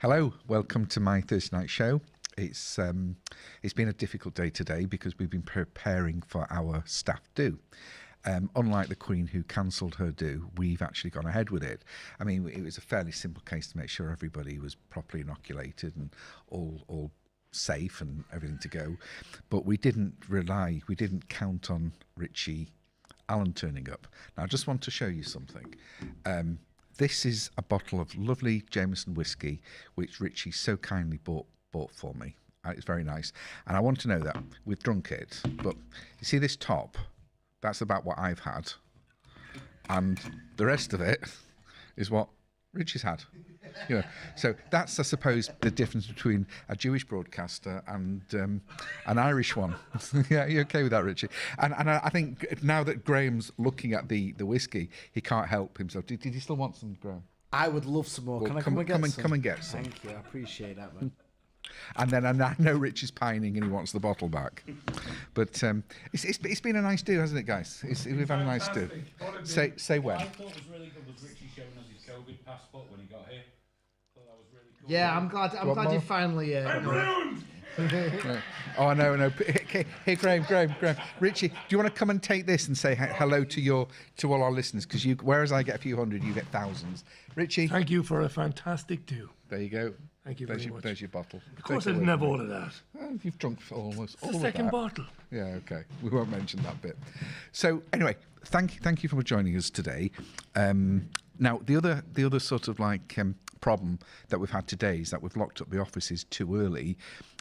Hello, welcome to my Thursday night show. It's been a difficult day today because we've been preparing for our staff do. Unlike the Queen who cancelled her do, we've actually gone ahead with it. I mean, it was a fairly simple case to make sure everybody was properly inoculated and all safe and everything to go. But we didn't count on Richie Allen turning up. Now, I just want to show you something. This is a bottle of lovely Jameson whiskey, which Richie so kindly bought for me. It's very nice. And I want to know that we've drunk it, but you see this top? That's about what I've had. And the rest of it is what Richie's had. You know, so that's, I suppose, the difference between a Jewish broadcaster and an Irish one. Yeah, you okay with that, Richie? And I think now that Graham's looking at the whiskey, he can't help himself. Did you still want some, Graham? I would love some more. Well, Can I come and get some? Come and get some. Thank you. I appreciate that, man. And then I know Richie's pining and he wants the bottle back. But it's been a nice do, hasn't it, guys? We've had a nice do. Say when. What I thought was really good was Richie showing us his COVID passport when he got here. Thought that was really cool. Yeah, I'm glad you finally. Oh, I know. Hey, Graham. Richie, do you want to come and take this and say hello to all our listeners? Because whereas I get a few hundred, you get thousands. Richie, thank you for a fantastic do. There you go. Thank you very much. There's your bottle. Of course, I didn't have all of that. You've drunk almost all It's of the that. second bottle. Yeah, okay. We won't mention that bit. So anyway, thank you for joining us today. Now the other sort of like problem that we've had today is that we've locked up the offices too early,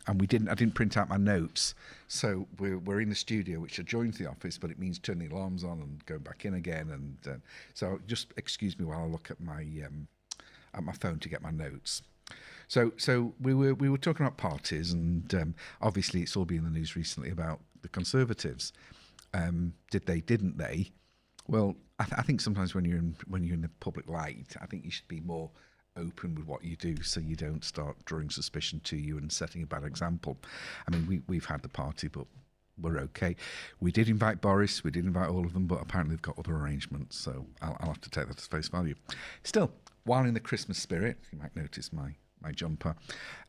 and I didn't print out my notes, so we're in the studio, which adjoins the office, but it means turning the alarms on and going back in again, and so just excuse me while I look at my phone to get my notes. So we were talking about parties, and obviously it's all been in the news recently about the Conservatives. Did they? Didn't they? Well, I think sometimes when you're in the public light, I think you should be more open with what you do, so you don't start drawing suspicion to you and setting a bad example. I mean, we've had the party, but we're okay. We did invite Boris, we did invite all of them, but apparently they've got other arrangements, so I'll have to take that as face value. Still, while in the Christmas spirit, you might notice my jumper.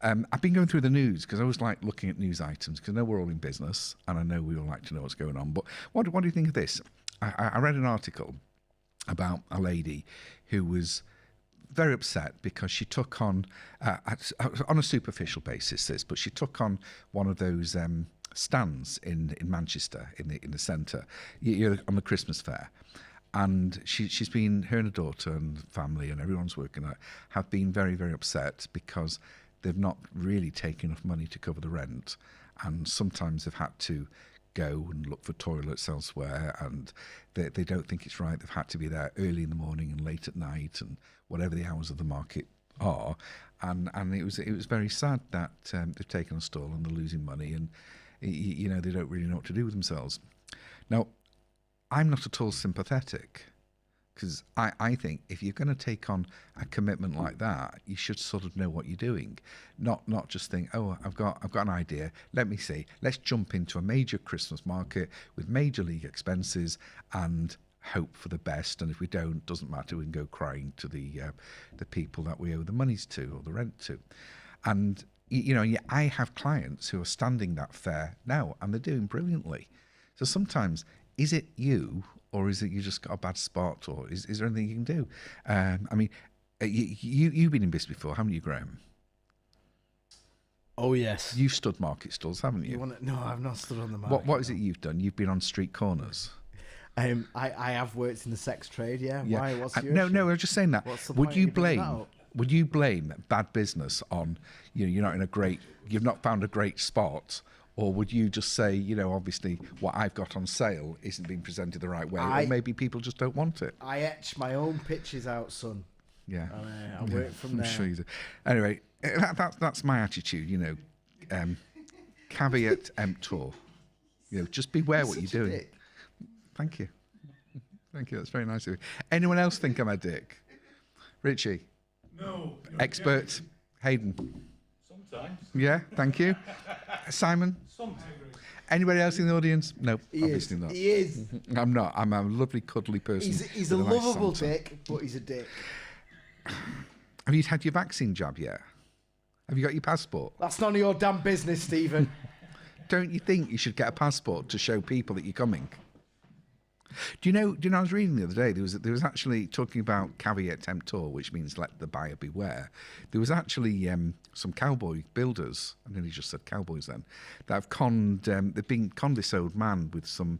I've been going through the news because I always like looking at news items because I know we're all in business and I know we all like to know what's going on. But what do you think of this? I read an article about a lady who was very upset because she took on a superficial basis, but she took on one of those stands in Manchester in the centre on the Christmas fair. And she's been, her and her daughter and family and everyone's working out, have been very, very upset because they've not really taken enough money to cover the rent. And sometimes they've had to go and look for toilets elsewhere, and they don't think it's right. They've had to be there early in the morning and late at night and whatever the hours of the market are. And it was very sad that they've taken a stall and they're losing money, and they don't really know what to do with themselves. Now, I'm not at all sympathetic because I think if you're going to take on a commitment like that, you should sort of know what you're doing, not just think, oh, I've got an idea. Let me see. Let's jump into a major Christmas market with major league expenses and hope for the best. And if we don't, doesn't matter. We can go crying to the people that we owe the monies to or the rent to. And I have clients who are standing that fair now, and they're doing brilliantly. So sometimes, is it you, or is it you just got a bad spot, or is there anything you can do? I mean, you've been in business before, haven't you, Graham? Oh, yes. You've stood market stalls, haven't you? No, I've not stood on the market. What is it you've done? You've been on street corners. I have worked in the sex trade, yeah. Why? What's your No, issue? I was just saying that. What's the Would point you of bringing that blame? up? Would you blame bad business on you're not in a great, you've not found a great spot? Or would you just say, obviously what I've got on sale isn't being presented the right way, or maybe people just don't want it? I etch my own pitches out, son. Yeah. And I work from there. I'm sure you do. Anyway, that's my attitude, caveat emptor. Just beware what you're doing. Dick. Thank you. That's very nice of you. Anyone else think I'm a dick? Richie? No. Expert? Hayden? Sometimes. Yeah, thank you. Simon? Sometimes. Anybody else in the audience? No, He obviously is. not. He is. I'm not. I'm a lovely, cuddly person. He's a with nice lovable Santa. dick, but he's a dick. Have you had your vaccine jab yet? Have you got your passport? That's none of your damn business, Stephen. Don't you think you should get a passport to show people that you're coming? Do you know? I was reading the other day. There was actually talking about caveat emptor, which means let the buyer beware. There was actually some cowboy builders. I nearly just said cowboys then. That have conned. They've been conned this old man with some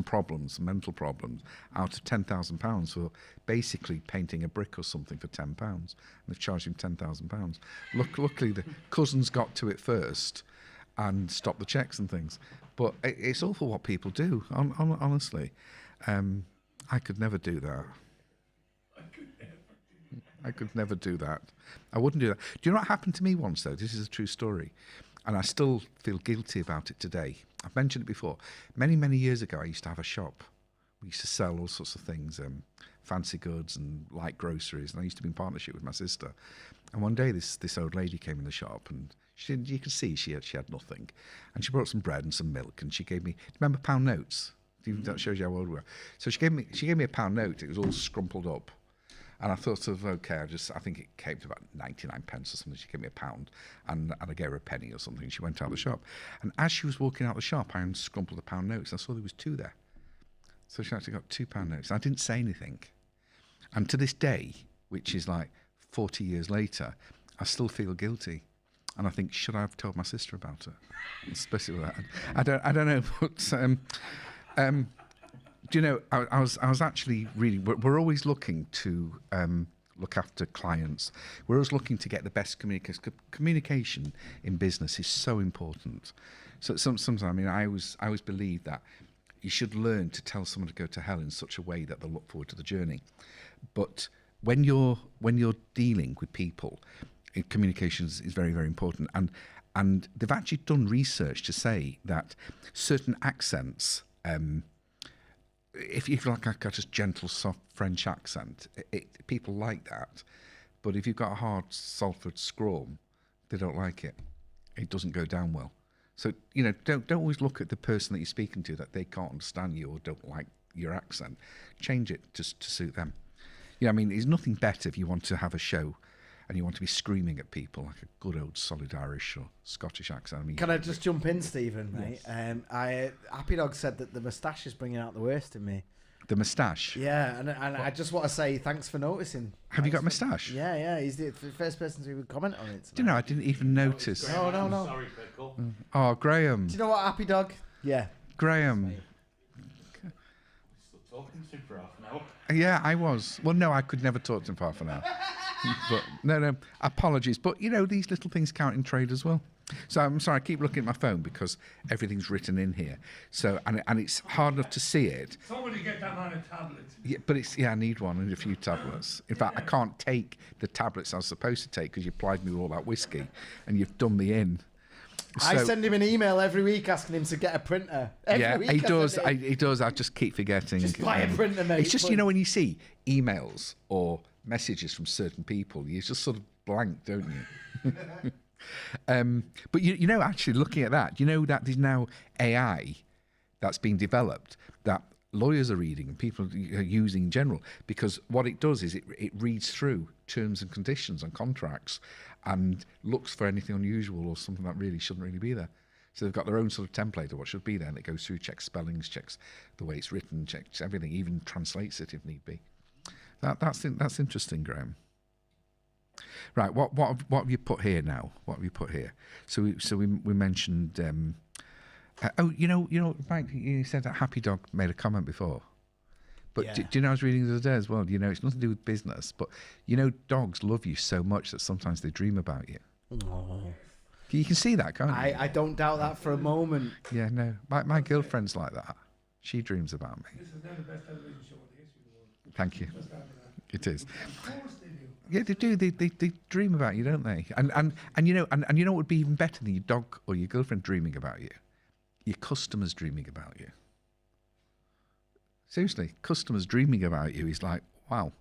problems, mental problems, out of £10,000 for basically painting a brick or something for £10, and they've charged him £10,000. Luckily, the cousins got to it first and stopped the checks and things. But it's awful what people do. Honestly, I could never do that. I could never do that. I wouldn't do that. Do you know what happened to me once, though? This is a true story. And I still feel guilty about it today. I've mentioned it before. Many, many years ago, I used to have a shop. We used to sell all sorts of things, fancy goods and light groceries. And I used to be in partnership with my sister. And one day, this old lady came in the shop, and you could see she had nothing. And she brought some bread and some milk, and she gave me, remember pound notes? That shows you how old we are. So she gave me a pound note. It was all scrumpled up. And I thought okay, I think it came to about 99 pence or something. She gave me a pound, and I gave her a penny or something. She went out of the shop. And as she was walking out of the shop, I unscrumpled the pound notes. I saw there was 2 there. So she actually got £2 notes. I didn't say anything. And to this day, which is like 40 years later, I still feel guilty. And I think, should I have told my sister about it? Especially with that. I don't know, but do you know, I was actually really, we're always looking to look after clients. We're always looking to get the best communication. Communication in business is so important. So sometimes, I mean, I always believe that you should learn to tell someone to go to hell in such a way that they'll look forward to the journey. But when you're dealing with people, communication is very, very important. And they've actually done research to say that certain accents, if you've like a just gentle, soft French accent, people like that. But if you've got a hard Salford scrawl, they don't like it. It doesn't go down well. So, you know, don't always look at the person that you're speaking to that they can't understand you or don't like your accent. Change it to suit them. You know, I mean, there's nothing better if you want to have a show and you want to be screaming at people like a good old solid Irish or Scottish accent. I mean, Can I just jump in, Stephen, mate? Yes. Happy Dog said that the moustache is bringing out the worst in me. The moustache? Yeah, and I just want to say thanks for noticing. Have you got a moustache? Yeah, he's the first person to comment on it. Do you know, I didn't even notice. No. Sorry, Pickle. Oh, Graham. Do you know what, Happy Dog? Yeah. Graham. Still talking to him for half an hour. Yeah, I was. Well, no, I could never talk to him for half an hour. But no, apologies. But, you know, these little things count in trade as well. So I'm sorry, I keep looking at my phone because everything's written in here. So, and it's hard enough to see it. Somebody get that man a tablet. Yeah, but I need one and a few tablets. In fact, I can't take the tablets I was supposed to take because you applied me with all that whiskey and you've done me in. I send him an email every week asking him to get a printer. Every week he does. I He does. I just keep forgetting. Just buy a printer, mate. It's just, you know, when you see emails or messages from certain people, you just sort of blank, don't you? But you know, actually looking at that, you know that there's now AI that's being developed that lawyers are reading and people are using in general, because what it does is it reads through terms and conditions and contracts and looks for anything unusual or something that really shouldn't really be there. So they've got their own sort of template of what should be there, and it goes through, checks spellings, checks the way it's written, checks everything, even translates it if need be. That's interesting, Graham. Right, what have you put here now? What have you put here? So we mentioned. You know, Mike, you said that Happy Dog made a comment before. But Yeah. do you know, I was reading the other day as well. You know, it's nothing to do with business, but you know, dogs love you so much that sometimes they dream about you. Oh. You can see that, can't you? I don't doubt that for a moment. Yeah, no, my girlfriend's like that. She dreams about me. This is now the best television show in the history of the world. Thank you. Just after that. It is. Of course they do. Yeah, they do. They dream about you, don't they? And you know, and you know what would be even better than your dog or your girlfriend dreaming about you? Your customers dreaming about you. Seriously, customers dreaming about you is like, wow.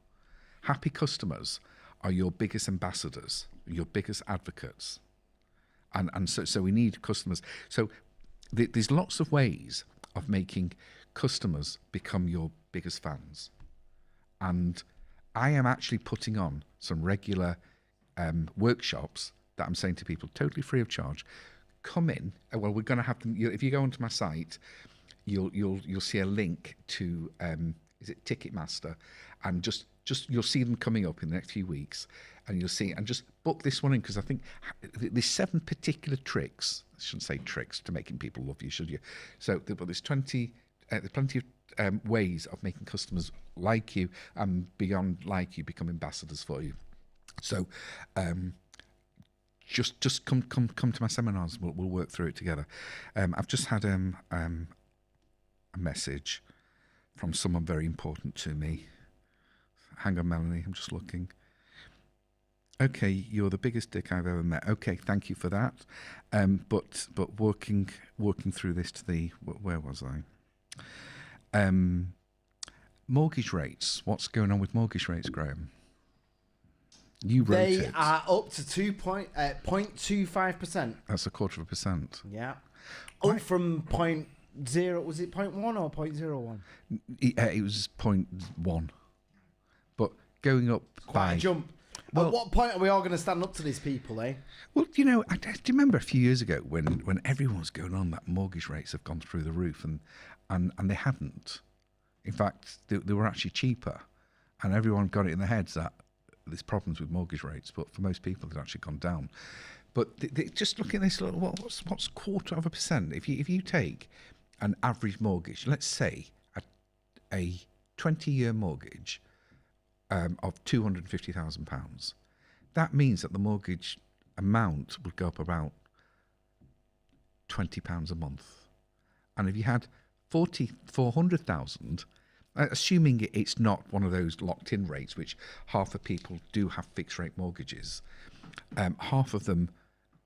Happy customers are your biggest ambassadors, your biggest advocates. And so we need customers. So there's lots of ways of making customers become your biggest fans. And I am actually putting on some regular workshops that I'm saying to people totally free of charge. Come in. Well, we're going to have them. If you go onto my site, you'll see a link to is it Ticketmaster, and just you'll see them coming up in the next few weeks, and you'll see, and just book this one in, because I think there's 7 particular tricks. I shouldn't say tricks to making people love you, should you? So, but there's plenty of ways of making customers like you, and beyond like you, become ambassadors for you. So, just come to my seminars. We'll work through it together. I've just had a message from someone very important to me. Hang on, Melanie, I'm just looking. Okay, you're the biggest dick I've ever met. Okay, thank you for that. But working through this to the, where was I? Mortgage rates. What's going on with mortgage rates, Graham? You wrote it. They are up to 0.25%. That's 0.25%. Yeah. Why- Up from 0.0, was it 0.1 or 0.01? It was 0.1. But going up Quite by... a jump. Well- At what point are we all going to stand up to these people, eh? Well, do you remember a few years ago when everyone was going on that mortgage rates have gone through the roof, and they hadn't. In fact, they were actually cheaper, and everyone got it in their heads that there's problems with mortgage rates, but for most people, they've actually gone down. But just look at this. What's 0.25%? If you take an average mortgage, let's say a 20-year mortgage of £250,000, that means that the mortgage amount would go up about £20 a month. And if you had 400,000, assuming it's not one of those locked-in rates, which half of people do have fixed-rate mortgages, half of them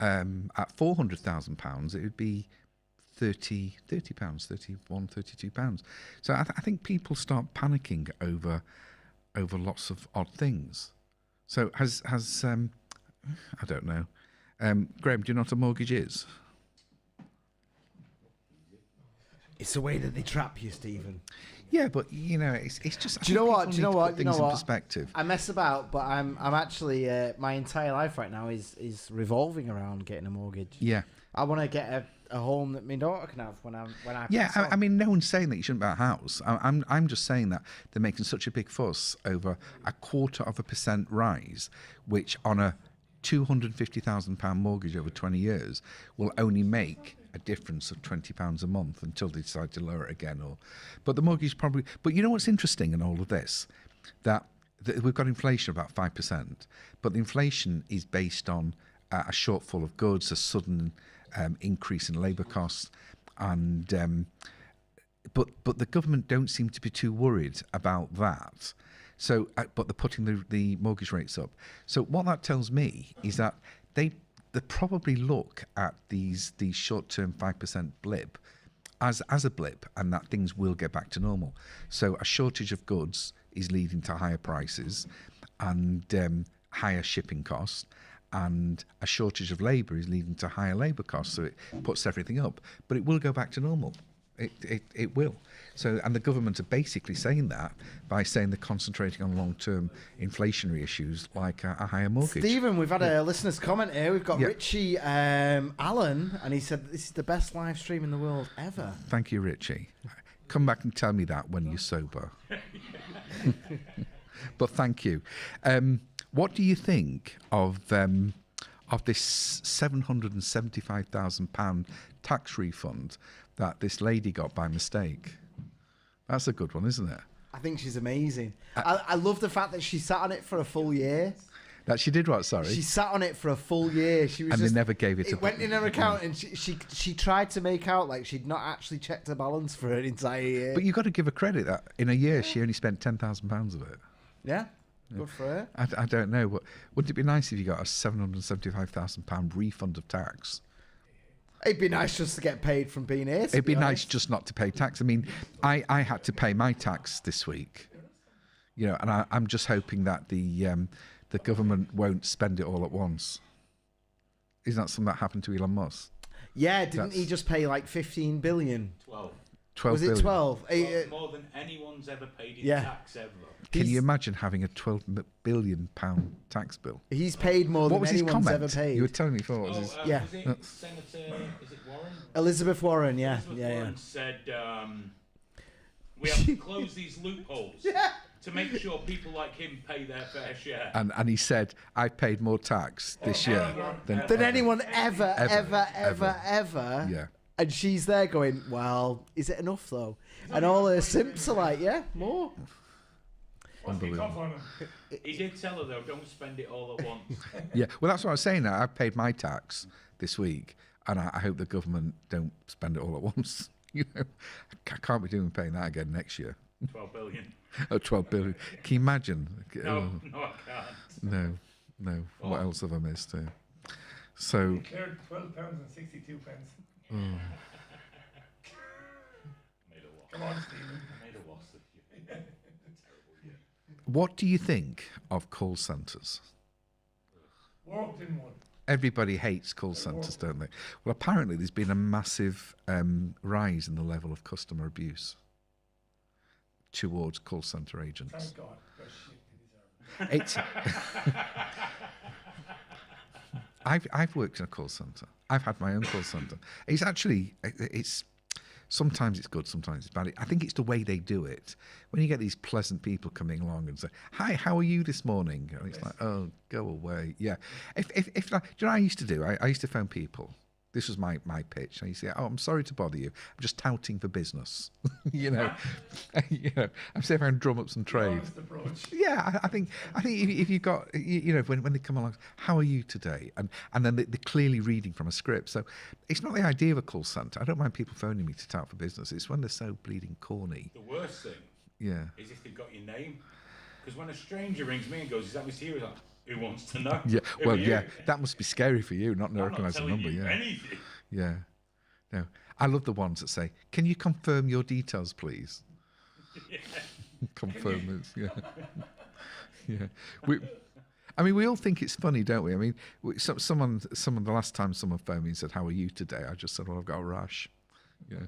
at £400,000, it would be £30, £31, £32. So I think people start panicking over lots of odd things. So has I don't know. Graham, do you know what a mortgage is? It's the way that they trap you, Stephen. Yeah, but it's just. Do you know what? Do you know what? Things in perspective. I mess about, but I'm actually my entire life right now is revolving around getting a mortgage. Yeah. I want to get a home that my daughter can have when I Yeah, pass on. I mean, no one's saying that you shouldn't buy a house. I'm just saying that they're making such a big fuss over a 0.25% rise, which on a £250,000 mortgage over 20 years will only make a difference of £20 a month until they decide to lower it again. But the mortgage probably. But you know what's interesting in all of this, that we've got inflation of about 5%, but the inflation is based on a shortfall of goods, a sudden increase in labour costs, and but the government don't seem to be too worried about that. So, but they're putting the mortgage rates up. So what that tells me is that they probably look at these short-term 5% blip as a blip, and that things will get back to normal. So a shortage of goods is leading to higher prices and higher shipping costs, and a shortage of labour is leading to higher labour costs. So it puts everything up, but it will go back to normal. It will. So, and the government are basically saying that by saying they're concentrating on long-term inflationary issues like a higher mortgage. Stephen, we've had a listener's comment here. We've got Richie Allen, and he said this is the best live stream in the world ever. Thank you, Richie. Come back and tell me that when you're sober. But thank you. What do you think of this £775,000 tax refund that this lady got by mistake? That's a good one, isn't it? I think she's amazing. I love the fact that she sat on it for a full year. That she did what? Sorry. She sat on it for a full year. She was And just, they never gave it. It went in her account, and she tried to make out like she'd not actually checked her balance for an entire year. But you've got to give her credit that in a year she only spent £10,000 of it. Yeah, good for her. I don't know. Wouldn't it be nice if you got a £775,000 refund of tax? It'd be nice just to get paid from being here. It'd be nice just not to pay tax. I mean, I had to pay my tax this week, and I'm just hoping that the government won't spend it all at once. Isn't that something that happened to Elon Musk? Yeah, didn't he just pay like 15 billion? 12. 12 Was it billion. 12? More than anyone's ever paid in Yeah. tax ever. Can you imagine having a £12 billion tax bill? He's paid more What than was his anyone's comment? ever paid. You were telling me before. What was his... Yeah. Was it Senator, is it Warren? Elizabeth Warren, yeah. Elizabeth Warren said, we have to close these loopholes to make sure people like him pay their fair share. And he said, I paid more tax this year than anyone ever. Yeah. And she's there going, well, is it enough though? And all her simps are like, yeah, more. Unbelievable. He did tell her though, don't spend it all at once. Yeah, well, that's what I was saying. Now I've paid my tax this week, and I hope the government don't spend it all at once. You know, I can't be doing paying that again next year. 12 billion. Oh, 12 billion. Can you imagine? No, I can't. No. What else have I missed here? So, Declared £12.62. oh, Made a loss. Come on, Stephen. Made a loss this year. Terrible year. what do you think of call centres? Worked in one. Everybody hates call centres, don't they? Well, apparently there's been a massive rise in the level of customer abuse towards call centre agents. Thank God. Because shit, they deserve it. It's I've worked in a call centre. I've had my own call centre. It's sometimes it's good, sometimes it's bad. I think it's the way they do it. When you get these pleasant people coming along and say, "Hi, how are you this morning?" And it's like, "Oh, go away." Yeah. Do you know what I used to do? I used to phone people. This was my pitch. And you say, "Oh, I'm sorry to bother you. I'm just touting for business." you know, I'm saying I'm drum up some trade. Honest approach. Yeah, I think if you got when they come along, how are you today? And then they're clearly reading from a script. So it's not the idea of a call centre. I don't mind people phoning me to tout for business. It's when they're so bleeding corny. The worst thing is if they've got your name. Because when a stranger rings me and goes, "Is that Mr. Hughes?" Like, who wants to know? Yeah, Who well, are you? yeah, that must be scary for you, not I'm not recognising the telling number. you Yeah, anything. yeah. No, I love the ones that say, "Can you confirm your details, please?" Confirm it. Yeah, yeah. We all think it's funny, don't we? I mean, someone the last time someone phoned me and said, "How are you today?" I just said, "Well, I've got a rash." Yeah.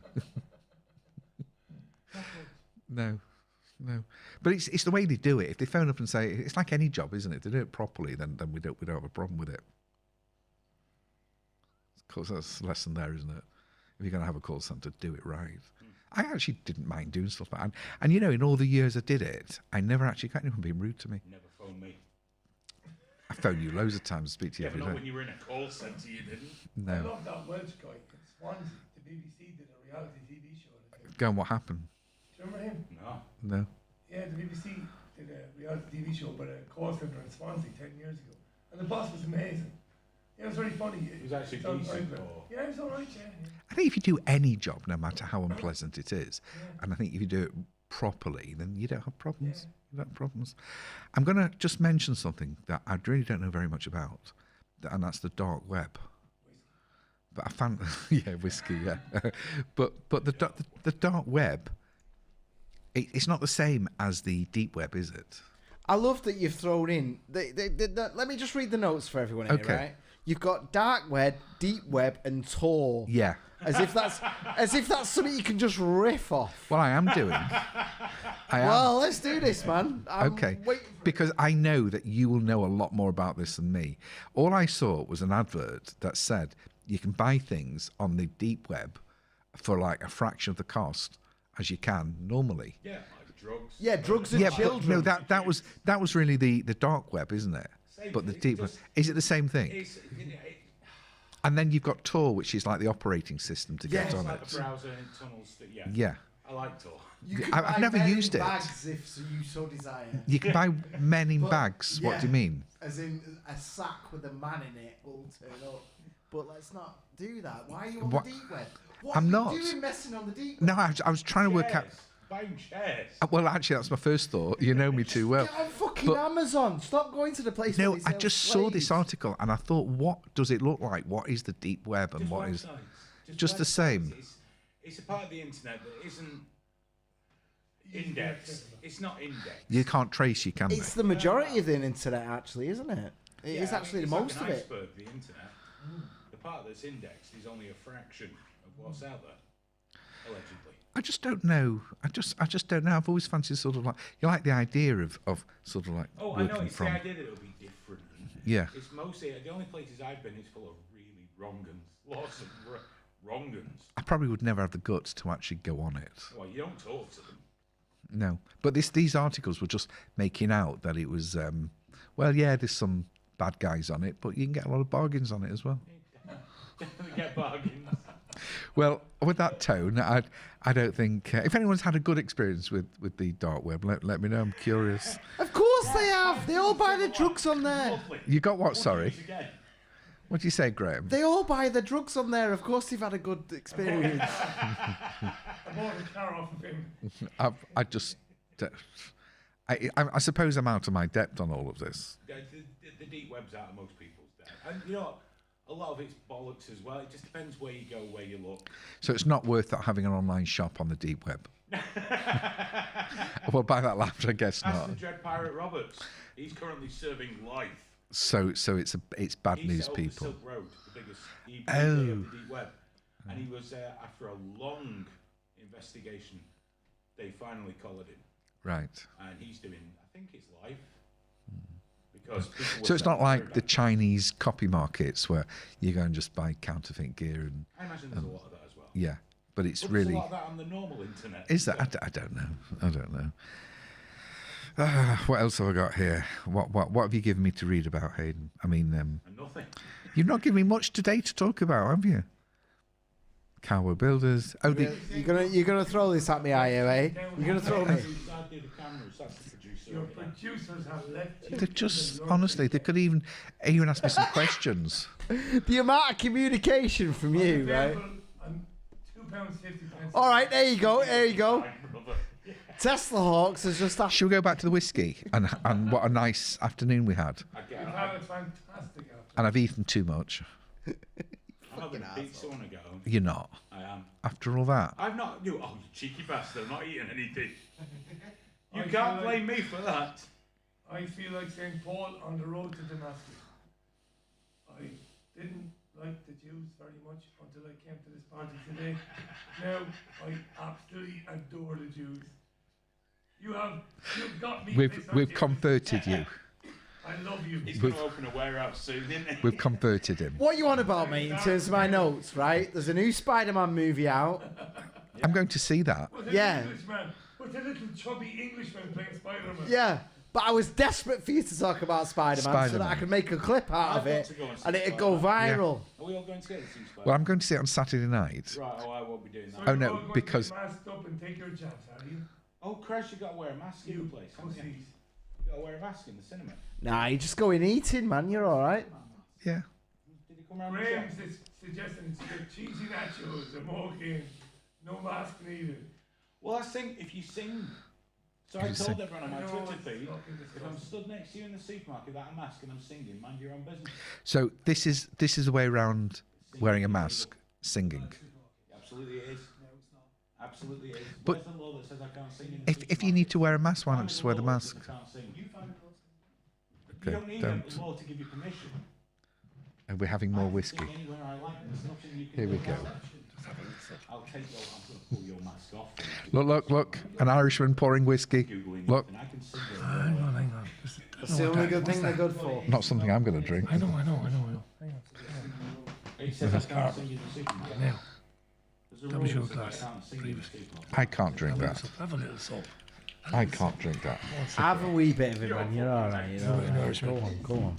No. But it's the way they do it. If they phone up and say, it's like any job, isn't it? If they do it properly, then we don't have a problem with it. Of course, that's the lesson there, isn't it? If you're going to have a call centre, do it right. I actually didn't mind doing stuff like that. And in all the years I did it, I never actually got anyone being rude to me. Never phone me. I phone you loads of times and speak to you Yeah, but every not day. when you were in a call centre, you didn't. I No. love that Welsh guy in Swansea. The BBC did a reality TV show. Go on, what happened? Do you remember him? No. No. Yeah, the BBC did a reality TV show about a call centre in Swansea 10 years ago. And the boss was amazing. Yeah, it was very funny. It was actually on decent, Viber. or- Yeah, it was alright, yeah. I think if you do any job, no matter how unpleasant it is, and I think if you do it properly, then you don't have problems. Yeah. You don't have problems. I'm going to just mention something that I really don't know very much about, and that's the dark web. But I found, whiskey, yeah. but the dark web, it's not the same as the deep web, is it? I love that you've thrown in. Let me just read the notes for everyone here, Okay. right? You've got dark web, deep web, and Tor. Yeah. As if that's something you can just riff off. Well, I am doing. Well, let's do this, man. I'm Okay, waiting for because I know that you will know a lot more about this than me. All I saw was an advert that said you can buy things on the deep web for like a fraction of the cost as you can normally. Yeah, like drugs. Yeah, drugs and Yeah, children. but no, that was really the dark web, isn't it? Same But the thing, deep web, just- is it the same thing? It's, And then you've got Tor, which is like the operating system to get Yes, on like it. a browser and tunnels. Yeah. Yeah, I like Tor. You can I've buy never men in used it. bags if you so desire. you can buy men in But, bags. What yeah. do you mean? As in a sack with a man in it will turn up. But let's not do that. Why are you on What? the deep web? What I'm are not. you doing messing on the deep web? No, I was trying to work out. Chairs. Buying chairs. Well, actually, that's my first thought. You know me too well. Get on fucking But- Amazon. Stop going to the place where No, they I sell just saw this slaves. article and I thought, what does it look like? What is the deep web and Just what is? websites. just the websites. same? It's a part of the internet that isn't indexed. It's not indexed. You can't trace you, can It's they? the majority of the internet, actually, isn't it? It is Yeah, actually it's the like most an of it. iceberg, the internet. The part that's indexed is only a fraction of what's out there. Allegedly. I just don't know. I just don't know. I've always fancied sort of like you like the idea of sort of like Oh, I know. working It's from. the idea that it'll be different. Yeah. It's mostly the only places I've been is full of really wrong-uns. Lots of wrong-uns. I probably would never have the guts to actually go on it. Well, you don't talk to them. No, but these articles were just making out that it was. Well, yeah, there's some bad guys on it, but you can get a lot of bargains on it as well. Definitely get bargains. Well, with that tone, I don't think if anyone's had a good experience with the dark web, let me know. I'm curious. Of course they have. They all buy the drugs on there. Lovely. You got what? Sorry. Once again. What do you say, Graham? They all buy the drugs on there. Of course they've had a good experience. I bought a car off of him. I just. I suppose I'm out of my depth on all of this. The deep web's out of most people's depth. And you know what? A lot of it's bollocks as well. It just depends where you go, where you look. So it's not worth that having an online shop on the deep web. Well, by that laughter, I guess Ask not. the Dread Pirate Roberts. He's currently serving life. So it's bad He news, set up the people. Silk Road, the biggest eBay Oh. of the deep web, and he was after a long investigation. They finally collared him, Right. and he's doing. I think it's life. Because people So were it's not very like the bad. Chinese copy markets where you go and just buy counterfeit gear and I imagine there's a lot of that as well. yeah, but it's But really there's a lot of that on the normal internet. is that I don't know. I don't know. What else have I got here? What have you given me to read about, Hayden? I mean, And nothing. you've not given me much today to talk about, have you? Cowboy Builders. Oh, You're gonna throw this at me, are you, eh? You're gonna throw me. I do the cameras. That's the producer. Your of it. producers have left you. they're just honestly, they could even ask me some questions. The amount of communication from you, right? I'm £2.50. All right, there you go. There you go. My brother. Tesla Hawks has just asked. Shall we go back to the whiskey and what a nice afternoon we had? I get. We've had a fantastic afternoon. And I've eaten too much. I'm not going to beat someone to go home. You're not. I am. After all that. I've not. You cheeky bastard! I'm not eating anything. You I can't feel blame me for that. I feel like St. Paul on the road to Damascus. I didn't like the Jews very much until I came to this party today. Now I absolutely adore the Jews. You've got me. We've converted you. I love you. He's going to open a warehouse soon, isn't he? We've converted him. What you on about, mate? In terms of my notes, right? There's a new Spider-Man movie out. I'm going to see that. With Yeah. With a little chubby Englishman playing Spider-Man. Yeah, but I was desperate for you to talk about Spider-Man so that I Spider-Man. could make a clip out I've of got it to go and see and it'd go Spider-Man. viral. Are we all going together to see Spider? Well, I'm going to see it on Saturday night. Right. Oh, I won't be doing that. Oh, You're no, all going because- to get masked up and take your jabs, are you? Oh, Christ! You got to wear a mask in the place, haven't you? Pussies. You got to wear a mask in the cinema. Nah, you just go in eating, man. You're all right. Yeah. Did he come round? Graham's suggesting to get cheesy nachos, a mocha, no mask needed. Well, I think if you sing. So If I you told sing. everyone on my No, Twitter it's feed, fucking if I'm disgusting. stood next to you in the supermarket without a mask and I'm singing, mind your own business. So this is the way around wearing a mask, singing. Absolutely it is. Absolutely it is. But Where's the law that says I can't sing in the If you need to wear a mask, why not just wear the mask? I can't sing. You Okay, don't need don't. a law to give you permission. And we're having more I can whiskey. sing anywhere I like. There's nothing you can Here we do go. about that. I'll take your. I'm going to pull your mask off. Look! An Irishman pouring whiskey. Googling Look, nothing. I can sing it. Hang on. That's the only good thing they're good for. not something I'm going to drink. I know. Hang on. It says I can't sing in the supermarket. Now, There's a that rule was your that says glass I can't sing in the previously. supermarket. I can't drink that. have a little salt. I can't drink that. Have a wee bit of it, man. You're all right. You're all right. Irishman. Go on.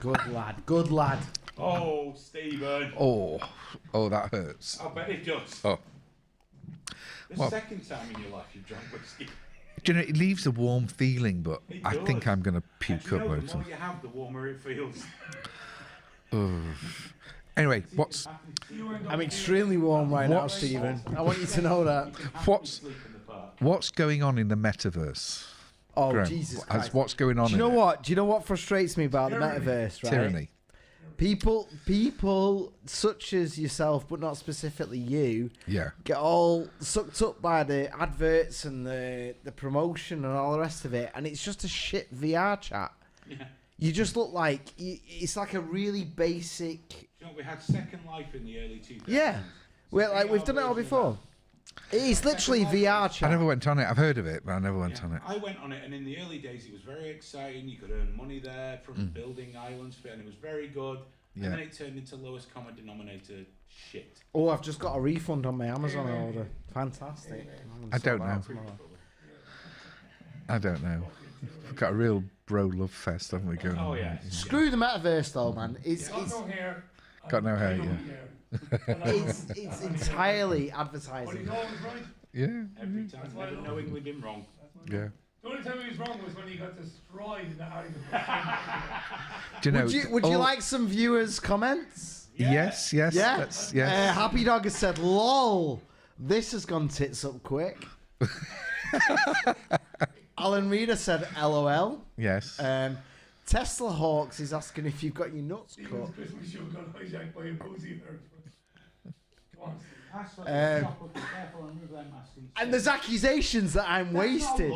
Good lad. Good lad. Oh, Stephen. Oh, that hurts. I bet it does. Oh, The Well- second time in your life you've drank whiskey. do you know it leaves a warm feeling, but It I think does. I'm going to And puke do you up know, the later. more you have, the warmer it feels. Anyway, what's I'm extremely warm right now, Stephen. I want you to know that. what's going on in the metaverse? Oh, Graham? Jesus As Christ. what's going on? Do you know in it? what? Do you know what frustrates me about the metaverse, right? Tyranny. People such as yourself, but not specifically you, Yeah. get all sucked up by the adverts and the promotion and all the rest of it, and it's just a shit VR chat. Yeah. You just look like it's like a really basic. You know, we had Second Life in the early 2000s. Yeah. Wait, like we've done it all before. It's literally VR I chat. never went on it. I've heard of it, but I never went on it. I went on it, and in the early days, it was very exciting. You could earn money there from building islands, and it was very good. Yeah. And then it turned into lowest common denominator shit. Oh, I've just got a refund on my Amazon order. Fantastic. I don't know. I don't know. We've got a real bro love fest, haven't we? Going Oh, on? yeah. Screw the metaverse, though, man. It's Got no hair, yeah. it's entirely But advertising. he's always right. Yeah, Every time, never knowing we've been wrong. yeah. The only time he was wrong was when he got destroyed in that argument. Do you know? Would you all- like some viewers' comments? Yes, yes, Yeah. that's, yes. Happy Dog has said, "Lol, this has gone tits up quick." Alan Reader said, "LOL." Yes. Tesla Hawks is asking if you've got your nuts cut. Steven's Christmas show got hijacked by a pussy nerd. Come on, Steve. And there's accusations that I'm wasted.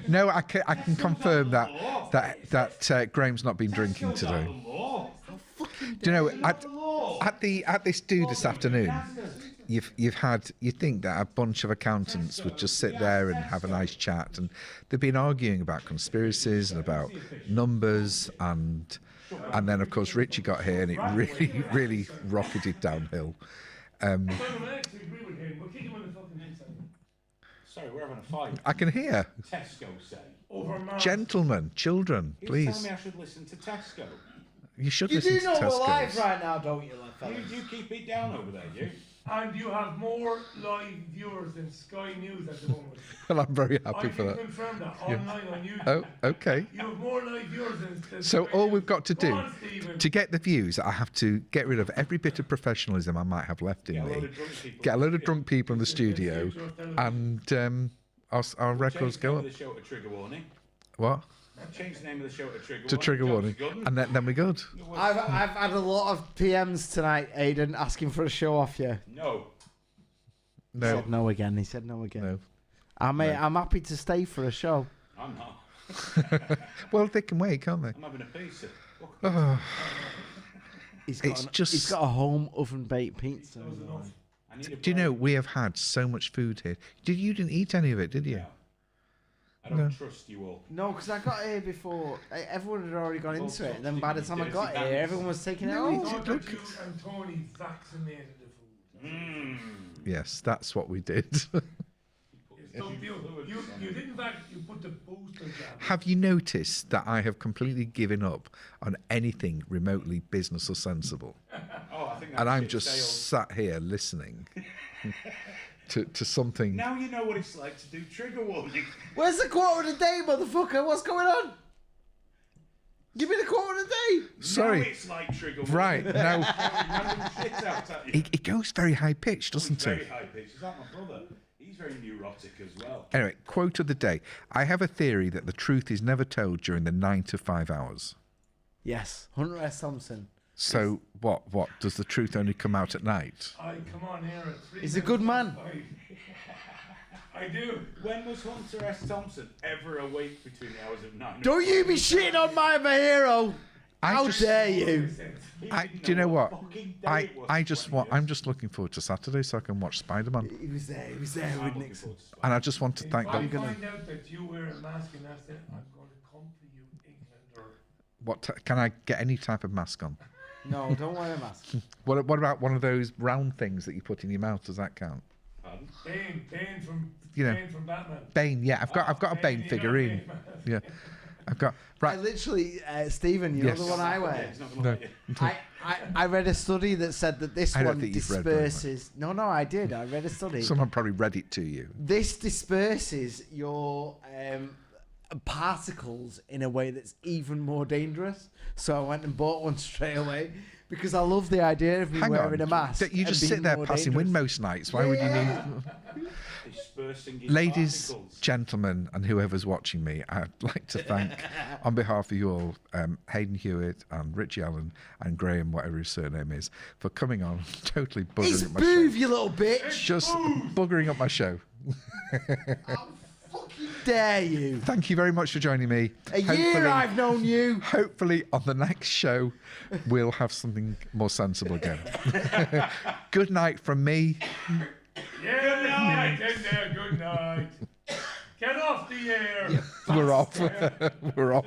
No, I can confirm that Graham's not been drinking today. Do you know at this do this afternoon? You think that a bunch of accountants would just sit there and have a nice chat, and they've been arguing about conspiracies and about numbers, and then of course Richie got here and it really rocketed downhill. I actually agree with him. We'll kick him in the fucking inside. Sorry, we're having a fight. I can hear. Tesco say. Over Mars. Gentlemen, children, He was telling please. me I should listen to Tesco. You should You listen do to know we're live Tesco's. right now, don't you, fellas? You keep it down over there, you. And you have more live viewers than Sky News at the moment. Well, I'm very I happy can for that. confirm that online on YouTube. Oh, okay. You have more live viewers than So Sky all News. we've got to Go do on, Stephen. to get the views, I have to get rid of every bit of professionalism I might have left in Get a load me. of drunk people. Get a load of drunk people in the studio, and our records Change the go name up. of the show to Trigger Warning. What? Change the name of the show to Trigger Warning. To trigger Job's warning, good. and then we're good. I've had a lot of PMs tonight, Aidan, asking for a show off you. No. He No, said no again. He said no again. no. I'm happy to stay for a show. I'm not. Well, they can wait, can't they? I'm having a pizza. Look, Oh, He's It's just- he's got a home oven baked pizza. I need a do you know break. we have had so much food here? You didn't eat any of it, did you? No. I don't trust you all. No, because I got here before everyone had already gone into it. And then Steve, by the time I dirty got here, bandits. everyone was taking it No, out. he Thought Look. that you and Tony vaccinated the food. Mmm. Yes, that's what we did. It's done deal. You didn't you put the booster jab. Have you noticed that I have completely given up on anything remotely business or sensible? Oh, I think And that I'm ship just sailed. sat here listening to something. Now you know what it's like to do Trigger Warning. Where's the quote of the day, motherfucker? What's going on? Give me the quote of the day. Sorry. Now it's like Trigger Warning. Right, now Random shit out at you. it goes very high pitched, He's doesn't very it? high pitched. Is that my brother? He's very neurotic as well. Anyway, quote of the day. I have a theory that the truth is never told during the 9 to 5 hours. Yes, Hunter S. Thompson. So what does the truth only come out at night? I come on here at 3 He's a good man. I do. When was Hunter S. Thompson ever awake between the hours of 9? Don't you be shitting on my hero. How dare you? Do you know what? I'm just looking forward to Saturday so I can watch Spider-Man. He was there with Nixon. And I just want to thank If I them. find out that you wear a mask and that's it, I'm going to come for you, England. Or Can I get any type of mask on? No, don't wear a mask. What about one of those round things that you put in your mouth? Does that count? Pardon? Bane from You know, Bane from Batman. Bane. Yeah, I've got a Bane figurine. Yeah, I've got I right. literally, Stephen, you Yes. know the one I Yeah, wear? he's not gonna No. let you. I read a study that said that this I don't one think you've read very much. disperses. No, I did. I read a study. Someone probably read it to you. This disperses your particles in a way that's even more dangerous. So I went and bought one straight away because I love the idea of me Hang wearing on. a mask. You and just being sit there more passing wind dangerous. most nights. Why would you need? Dispersing his Ladies, particles. gentlemen, and whoever's watching me, I'd like to thank, on behalf of you all, Hayden Hewitt and Richie Allen and Graham, whatever his surname is, for coming on, totally It's buggering up my boof, show. you little bitch. Just buggering up my show. I'll fucking dare you? Thank you very much for joining me. A year I've known you. Hopefully, on the next show, we'll have something more sensible again. Good night from me. Yeah, good night. Good night. Get off the air. We're off. We're off.